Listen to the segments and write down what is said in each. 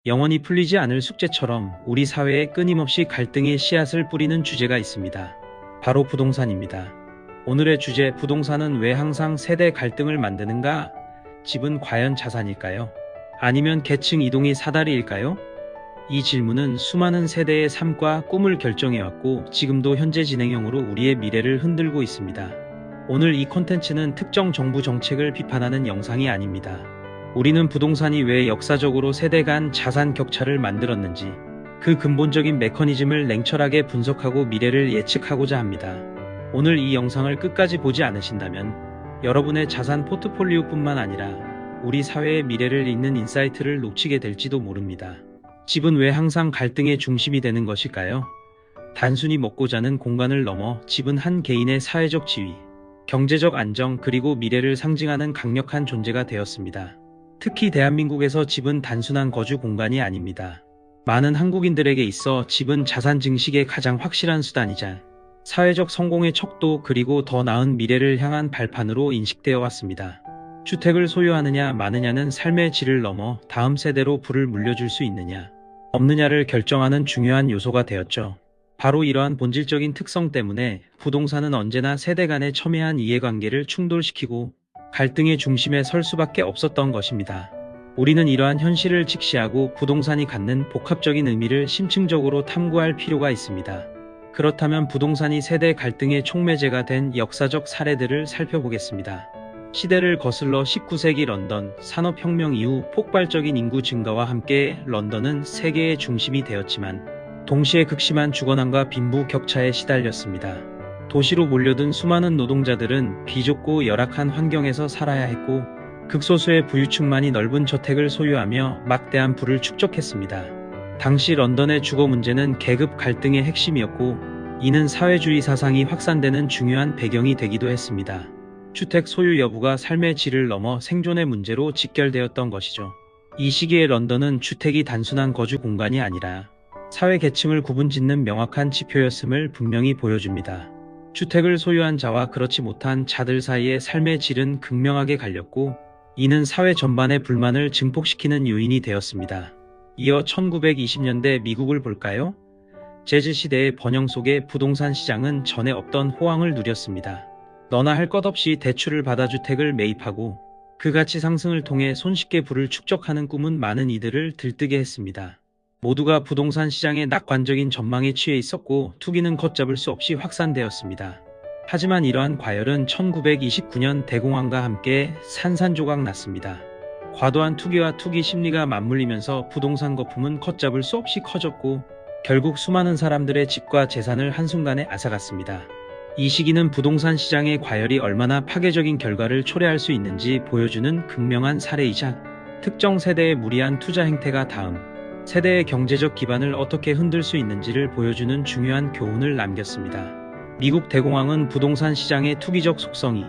영원히 풀리지 않을 숙제처럼 우리 사회에 끊임없이 갈등의 씨앗을 뿌리는 주제가 있습니다. 바로 부동산입니다. 오늘의 주제, 부동산은 왜 항상 세대 갈등을 만드는가? 집은 과연 자산일까요? 아니면 계층 이동이 사다리일까요? 이 질문은 수많은 세대의 삶과 꿈을 결정해왔고 지금도 현재 진행형으로 우리의 미래를 흔들고 있습니다. 오늘 이 콘텐츠는 특정 정부 정책을 비판하는 영상이 아닙니다. 우리는 부동산이 왜 역사적으로 세대 간 자산 격차를 만들었는지, 그 근본적인 메커니즘을 냉철하게 분석하고 미래를 예측하고자 합니다. 오늘 이 영상을 끝까지 보지 않으신다면 여러분의 자산 포트폴리오뿐만 아니라 우리 사회의 미래를 잇는 인사이트를 놓치게 될지도 모릅니다. 집은 왜 항상 갈등의 중심이 되는 것일까요? 단순히 먹고 자는 공간을 넘어 집은 한 개인의 사회적 지위, 경제적 안정, 그리고 미래를 상징하는 강력한 존재가 되었습니다. 특히 대한민국에서 집은 단순한 거주 공간이 아닙니다. 많은 한국인들에게 있어 집은 자산 증식의 가장 확실한 수단이자 사회적 성공의 척도, 그리고 더 나은 미래를 향한 발판으로 인식되어 왔습니다. 주택을 소유하느냐 마느냐는 삶의 질을 넘어 다음 세대로 부를 물려줄 수 있느냐 없느냐를 결정하는 중요한 요소가 되었죠. 바로 이러한 본질적인 특성 때문에 부동산은 언제나 세대 간의 첨예한 이해관계를 충돌시키고 갈등의 중심에 설 수밖에 없었던 것입니다. 우리는 이러한 현실을 직시하고 부동산이 갖는 복합적인 의미를 심층적으로 탐구할 필요가 있습니다. 그렇다면 부동산이 세대 갈등의 촉매제가 된 역사적 사례들을 살펴보겠습니다. 시대를 거슬러 19세기 런던, 산업혁명 이후 폭발적인 인구 증가와 함께 런던은 세계의 중심이 되었지만 동시에 극심한 주거난과 빈부 격차에 시달렸습니다. 도시로 몰려든 수많은 노동자들은 비좁고 열악한 환경에서 살아야 했고 극소수의 부유층만이 넓은 저택을 소유하며 막대한 부를 축적했습니다. 당시 런던의 주거 문제는 계급 갈등의 핵심이었고 이는 사회주의 사상이 확산되는 중요한 배경이 되기도 했습니다. 주택 소유 여부가 삶의 질을 넘어 생존의 문제로 직결되었던 것이죠. 이 시기의 런던은 주택이 단순한 거주 공간이 아니라 사회 계층을 구분짓는 명확한 지표였음을 분명히 보여줍니다. 주택을 소유한 자와 그렇지 못한 자들 사이의 삶의 질은 극명하게 갈렸고 이는 사회 전반의 불만을 증폭시키는 요인이 되었습니다. 이어 1920년대 미국을 볼까요? 재즈 시대의 번영 속에 부동산 시장은 전에 없던 호황을 누렸습니다. 너나 할 것 없이 대출을 받아 주택을 매입하고 그 가치 상승을 통해 손쉽게 부를 축적하는 꿈은 많은 이들을 들뜨게 했습니다. 모두가 부동산 시장의 낙관적인 전망에 취해 있었고 투기는 걷잡을 수 없이 확산되었습니다. 하지만 이러한 과열은 1929년 대공황과 함께 산산조각 났습니다. 과도한 투기와 투기 심리가 맞물리면서 부동산 거품은 걷잡을 수 없이 커졌고 결국 수많은 사람들의 집과 재산을 한순간에 앗아갔습니다. 이 시기는 부동산 시장의 과열이 얼마나 파괴적인 결과를 초래할 수 있는지 보여주는 극명한 사례이자 특정 세대의 무리한 투자 행태가 다음 세대의 경제적 기반을 어떻게 흔들 수 있는지를 보여주는 중요한 교훈을 남겼습니다. 미국 대공황은 부동산 시장의 투기적 속성이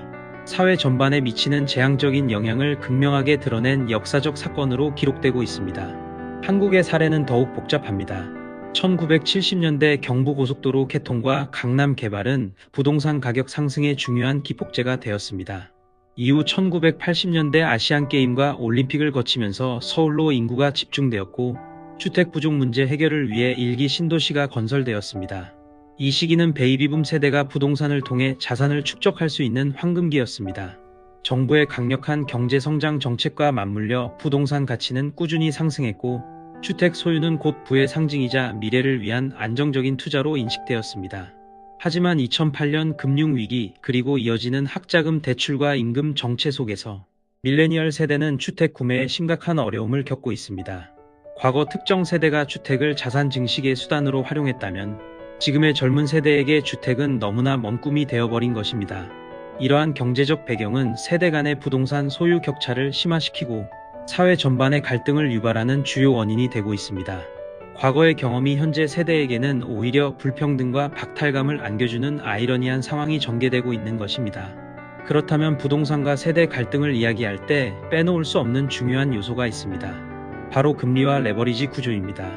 사회 전반에 미치는 재앙적인 영향을 극명하게 드러낸 역사적 사건으로 기록되고 있습니다. 한국의 사례는 더욱 복잡합니다. 1970년대 경부고속도로 개통과 강남 개발은 부동산 가격 상승의 중요한 기폭제가 되었습니다. 이후 1980년대 아시안게임과 올림픽을 거치면서 서울로 인구가 집중되었고 주택 부족 문제 해결을 위해 일기 신도시가 건설되었습니다. 이 시기는 베이비붐 세대가 부동산을 통해 자산을 축적할 수 있는 황금기였습니다. 정부의 강력한 경제성장 정책과 맞물려 부동산 가치는 꾸준히 상승했고 주택 소유는 곧 부의 상징이자 미래를 위한 안정적인 투자로 인식되었습니다. 하지만 2008년 금융위기 그리고 이어지는 학자금 대출과 임금 정체 속에서 밀레니얼 세대는 주택 구매에 심각한 어려움을 겪고 있습니다. 과거 특정 세대가 주택을 자산 증식의 수단으로 활용했다면 지금의 젊은 세대에게 주택은 너무나 먼 꿈이 되어버린 것입니다. 이러한 경제적 배경은 세대 간의 부동산 소유 격차를 심화시키고 사회 전반의 갈등을 유발하는 주요 원인이 되고 있습니다. 과거의 경험이 현재 세대에게는 오히려 불평등과 박탈감을 안겨주는 아이러니한 상황이 전개되고 있는 것입니다. 그렇다면 부동산과 세대 갈등을 이야기할 때 빼놓을 수 없는 중요한 요소가 있습니다. 바로 금리와 레버리지 구조입니다.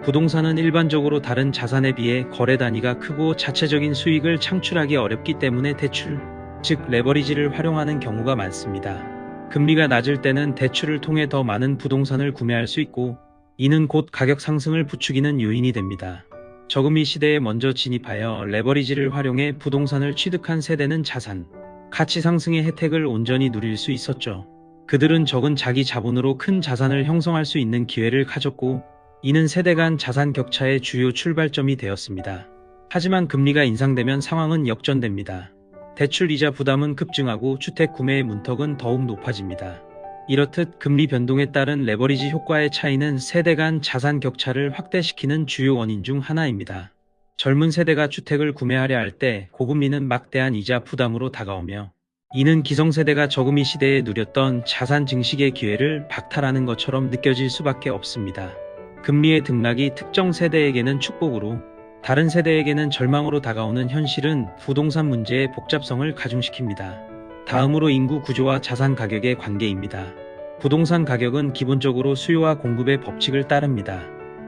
부동산은 일반적으로 다른 자산에 비해 거래 단위가 크고 자체적인 수익을 창출하기 어렵기 때문에 대출, 즉 레버리지를 활용하는 경우가 많습니다. 금리가 낮을 때는 대출을 통해 더 많은 부동산을 구매할 수 있고 이는 곧 가격 상승을 부추기는 요인이 됩니다. 저금리 시대에 먼저 진입하여 레버리지를 활용해 부동산을 취득한 세대는 자산, 가치 상승의 혜택을 온전히 누릴 수 있었죠. 그들은 적은 자기 자본으로 큰 자산을 형성할 수 있는 기회를 가졌고, 이는 세대 간 자산 격차의 주요 출발점이 되었습니다. 하지만 금리가 인상되면 상황은 역전됩니다. 대출 이자 부담은 급증하고 주택 구매의 문턱은 더욱 높아집니다. 이렇듯 금리 변동에 따른 레버리지 효과의 차이는 세대 간 자산 격차를 확대시키는 주요 원인 중 하나입니다. 젊은 세대가 주택을 구매하려 할 때 고금리는 막대한 이자 부담으로 다가오며, 이는 기성세대가 저금리 시대에 누렸던 자산 증식의 기회를 박탈하는 것처럼 느껴질 수밖에 없습니다. 금리의 등락이 특정 세대에게는 축복으로, 다른 세대에게는 절망으로 다가오는 현실은 부동산 문제의 복잡성을 가중시킵니다. 다음으로 인구 구조와 자산 가격의 관계입니다. 부동산 가격은 기본적으로 수요와 공급의 법칙을 따릅니다.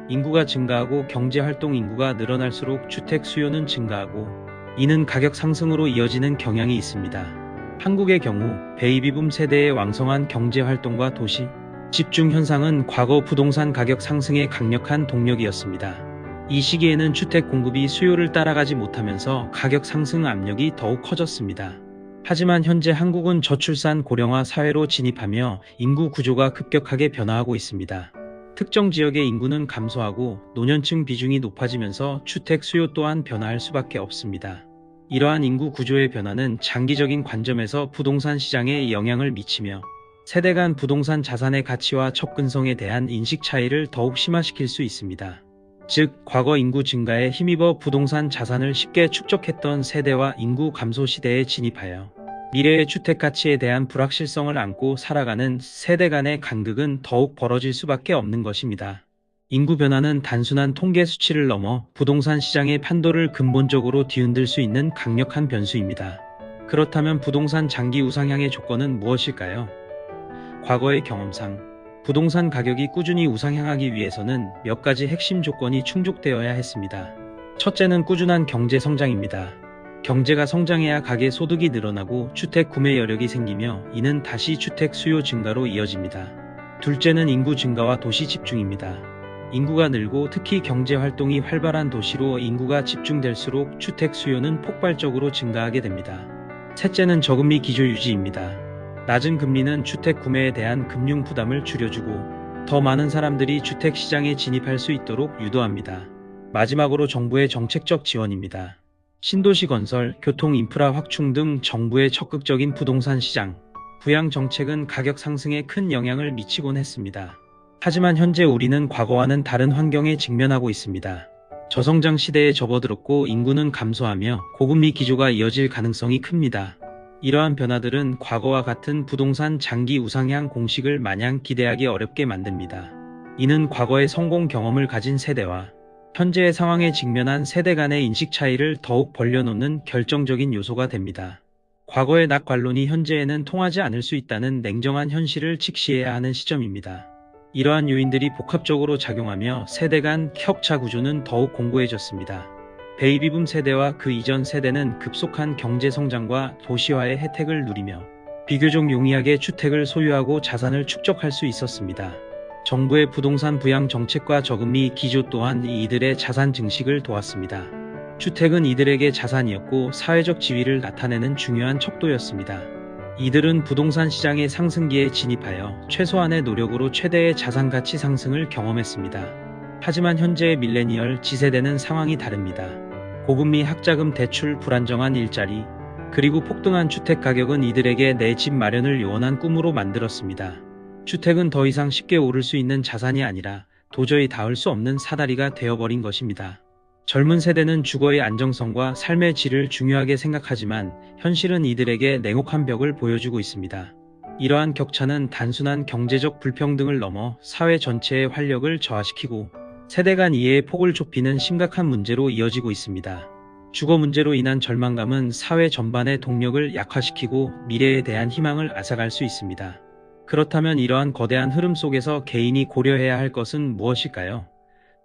인구가 증가하고 경제활동 인구가 늘어날수록 주택 수요는 증가하고, 이는 가격 상승으로 이어지는 경향이 있습니다. 한국의 경우 베이비붐 세대의 왕성한 경제활동과 도시 집중 현상은 과거 부동산 가격 상승의 강력한 동력이었습니다. 이 시기에는 주택 공급이 수요를 따라가지 못하면서 가격 상승 압력이 더욱 커졌습니다. 하지만 현재 한국은 저출산 고령화 사회로 진입하며 인구 구조가 급격하게 변화하고 있습니다. 특정 지역의 인구는 감소하고 노년층 비중이 높아지면서 주택 수요 또한 변화할 수밖에 없습니다. 이러한 인구 구조의 변화는 장기적인 관점에서 부동산 시장에 영향을 미치며 세대 간 부동산 자산의 가치와 접근성에 대한 인식 차이를 더욱 심화시킬 수 있습니다. 즉, 과거 인구 증가에 힘입어 부동산 자산을 쉽게 축적했던 세대와 인구 감소 시대에 진입하여 미래의 주택 가치에 대한 불확실성을 안고 살아가는 세대 간의 간극은 더욱 벌어질 수밖에 없는 것입니다. 인구 변화는 단순한 통계 수치를 넘어 부동산 시장의 판도를 근본적으로 뒤흔들 수 있는 강력한 변수입니다. 그렇다면 부동산 장기 우상향의 조건은 무엇일까요? 과거의 경험상 부동산 가격이 꾸준히 우상향하기 위해서는 몇 가지 핵심 조건이 충족되어야 했습니다. 첫째는 꾸준한 경제 성장입니다. 경제가 성장해야 가계 소득이 늘어나고 주택 구매 여력이 생기며, 이는 다시 주택 수요 증가로 이어집니다. 둘째는 인구 증가와 도시 집중입니다. 인구가 늘고 특히 경제 활동이 활발한 도시로 인구가 집중될수록 주택 수요는 폭발적으로 증가하게 됩니다. 셋째는 저금리 기조 유지입니다. 낮은 금리는 주택 구매에 대한 금융 부담을 줄여주고 더 많은 사람들이 주택 시장에 진입할 수 있도록 유도합니다. 마지막으로 정부의 정책적 지원입니다. 신도시 건설, 교통 인프라 확충 등 정부의 적극적인 부동산 시장, 부양 정책은 가격 상승에 큰 영향을 미치곤 했습니다. 하지만 현재 우리는 과거와는 다른 환경에 직면하고 있습니다. 저성장 시대에 접어들었고 인구는 감소하며 고금리 기조가 이어질 가능성이 큽니다. 이러한 변화들은 과거와 같은 부동산 장기 우상향 공식을 마냥 기대하기 어렵게 만듭니다. 이는 과거의 성공 경험을 가진 세대와 현재의 상황에 직면한 세대 간의 인식 차이를 더욱 벌려놓는 결정적인 요소가 됩니다. 과거의 낙관론이 현재에는 통하지 않을 수 있다는 냉정한 현실을 직시해야 하는 시점입니다. 이러한 요인들이 복합적으로 작용하며 세대 간 격차 구조는 더욱 공고해졌습니다. 베이비붐 세대와 그 이전 세대는 급속한 경제 성장과 도시화의 혜택을 누리며 비교적 용이하게 주택을 소유하고 자산을 축적할 수 있었습니다. 정부의 부동산 부양 정책과 저금리 기조 또한 이들의 자산 증식을 도왔습니다. 주택은 이들에게 자산이었고 사회적 지위를 나타내는 중요한 척도였습니다. 이들은 부동산 시장의 상승기에 진입하여 최소한의 노력으로 최대의 자산 가치 상승을 경험했습니다. 하지만 현재의 밀레니얼 G세대는 상황이 다릅니다. 고금리 학자금 대출, 불안정한 일자리, 그리고 폭등한 주택 가격은 이들에게 내 집 마련을 요원한 꿈으로 만들었습니다. 주택은 더 이상 쉽게 오를 수 있는 자산이 아니라 도저히 닿을 수 없는 사다리가 되어버린 것입니다. 젊은 세대는 주거의 안정성과 삶의 질을 중요하게 생각하지만 현실은 이들에게 냉혹한 벽을 보여주고 있습니다. 이러한 격차는 단순한 경제적 불평등을 넘어 사회 전체의 활력을 저하시키고 세대 간 이해의 폭을 좁히는 심각한 문제로 이어지고 있습니다. 주거 문제로 인한 절망감은 사회 전반의 동력을 약화시키고 미래에 대한 희망을 앗아갈 수 있습니다. 그렇다면 이러한 거대한 흐름 속에서 개인이 고려해야 할 것은 무엇일까요?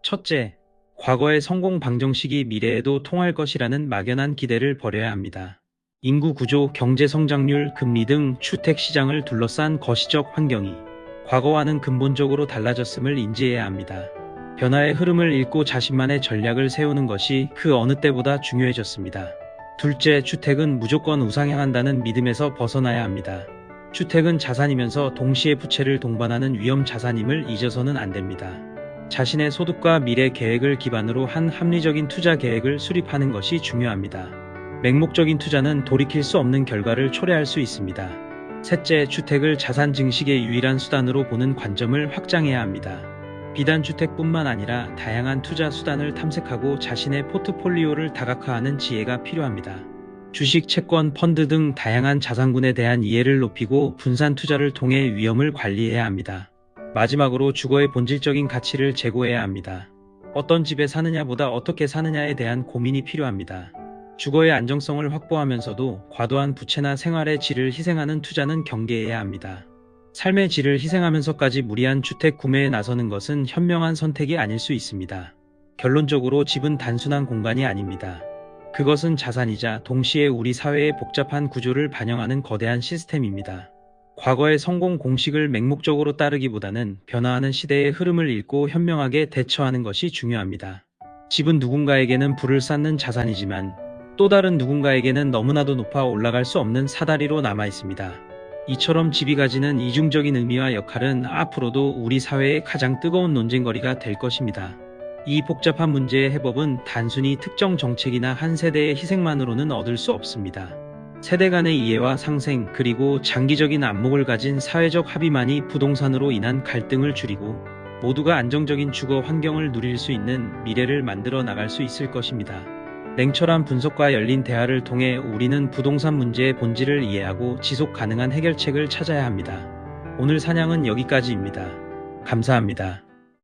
첫째, 과거의 성공 방정식이 미래에도 통할 것이라는 막연한 기대를 버려야 합니다. 인구 구조, 경제 성장률, 금리 등 주택 시장을 둘러싼 거시적 환경이 과거와는 근본적으로 달라졌음을 인지해야 합니다. 변화의 흐름을 읽고 자신만의 전략을 세우는 것이 그 어느 때보다 중요해졌습니다. 둘째, 주택은 무조건 우상향한다는 믿음에서 벗어나야 합니다. 주택은 자산이면서 동시에 부채를 동반하는 위험 자산임을 잊어서는 안 됩니다. 자신의 소득과 미래 계획을 기반으로 한 합리적인 투자 계획을 수립하는 것이 중요합니다. 맹목적인 투자는 돌이킬 수 없는 결과를 초래할 수 있습니다. 셋째, 주택을 자산 증식의 유일한 수단으로 보는 관점을 확장해야 합니다. 비단 주택뿐만 아니라 다양한 투자 수단을 탐색하고 자신의 포트폴리오를 다각화하는 지혜가 필요합니다. 주식, 채권, 펀드 등 다양한 자산군에 대한 이해를 높이고 분산 투자를 통해 위험을 관리해야 합니다. 마지막으로 주거의 본질적인 가치를 제고해야 합니다. 어떤 집에 사느냐보다 어떻게 사느냐에 대한 고민이 필요합니다. 주거의 안정성을 확보하면서도 과도한 부채나 생활의 질을 희생하는 투자는 경계해야 합니다. 삶의 질을 희생하면서까지 무리한 주택 구매에 나서는 것은 현명한 선택이 아닐 수 있습니다. 결론적으로 집은 단순한 공간이 아닙니다. 그것은 자산이자 동시에 우리 사회의 복잡한 구조를 반영하는 거대한 시스템입니다. 과거의 성공 공식을 맹목적으로 따르기보다는 변화하는 시대의 흐름을 읽고 현명하게 대처하는 것이 중요합니다. 집은 누군가에게는 부를 쌓는 자산이지만 또 다른 누군가에게는 너무나도 높아 올라갈 수 없는 사다리로 남아 있습니다. 이처럼 집이 가지는 이중적인 의미와 역할은 앞으로도 우리 사회의 가장 뜨거운 논쟁거리가 될 것입니다. 이 복잡한 문제의 해법은 단순히 특정 정책이나 한 세대의 희생만으로는 얻을 수 없습니다. 세대 간의 이해와 상생, 그리고 장기적인 안목을 가진 사회적 합의만이 부동산으로 인한 갈등을 줄이고 모두가 안정적인 주거 환경을 누릴 수 있는 미래를 만들어 나갈 수 있을 것입니다. 냉철한 분석과 열린 대화를 통해 우리는 부동산 문제의 본질을 이해하고 지속 가능한 해결책을 찾아야 합니다. 오늘 사냥은 여기까지입니다. 감사합니다.